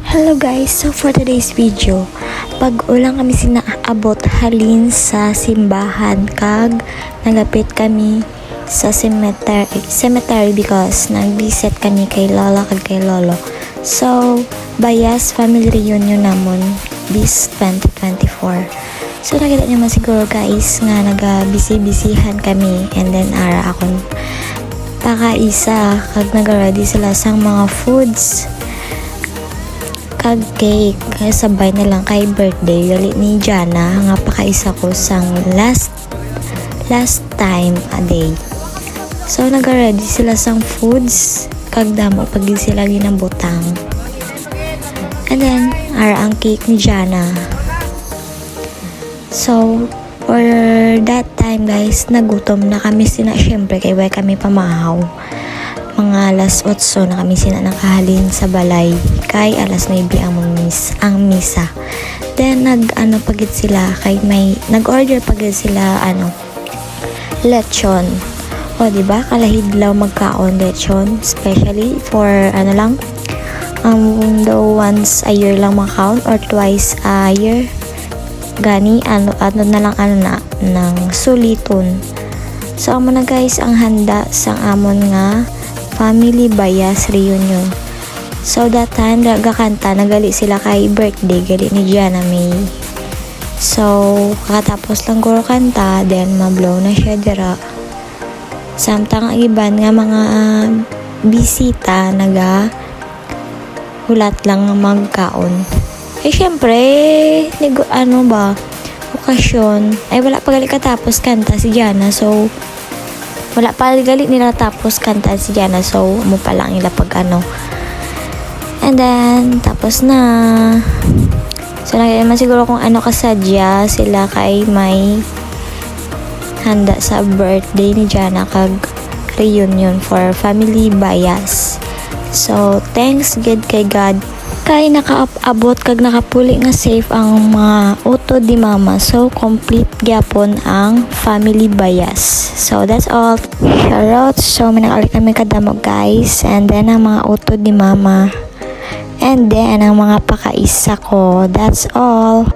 Hello guys, so for today's video, pag-ulang kami sinaabot halin sa simbahan kag nagapit kami sa cemetery because nag-visit kami kay Lola kag kay Lolo. So, Bayas family reunion namon this 2024. So, nakita niyo man siguro guys nga naga-busy-busyhan kami and then ara akon pakaisa kag nag-ready sila sang mga foods kag cake kaya sabay na lang kay birthday gali ni Jana nga pakaisa ko sang last time a day. So nag-ready sila sang foods kag damo pag sila ginambutang. And then ara ang cake ni Jana. So for that time guys, nagutom na kami sina syempre kay way kami pamahaw. Mga alas 8 na kami sina nakahalin sa balay kay alas 9 ang misa. Then pagit sila kay may nag-order pagit sila lechon. O di ba kalahidlaw magkaon lechon, especially for the once a year lang makaon or twice a year. Gani na lang ng suliton. So amo na guys ang handa sang amon nga family Bayas reunion. So that time gakanta nagali sila kay birthday gali ni Jana May. So kakatapos lang guro kanta then mablow na siya dira. Samtang ang iban nga mga bisita hulat lang magkaon. Eh syempre okasyon ay wala pa gali katapos kanta si Jana, so wala pa gali nila tapos kanta si Jana, so mo pa lang nila pag and then tapos na. So naman siguro kung kasadya sila kay may handa sa birthday ni Jana kag reunion for family Bayas. So thanks good kay God kay nakaabot kag nakapuli nga safe ang mga utod di mama. So complete gyapon ang family Bayas. So that's all. Shoutout. So minakalik kami kadamog guys, and then ang mga utod di mama, and then ang mga pakaisa ko. That's all.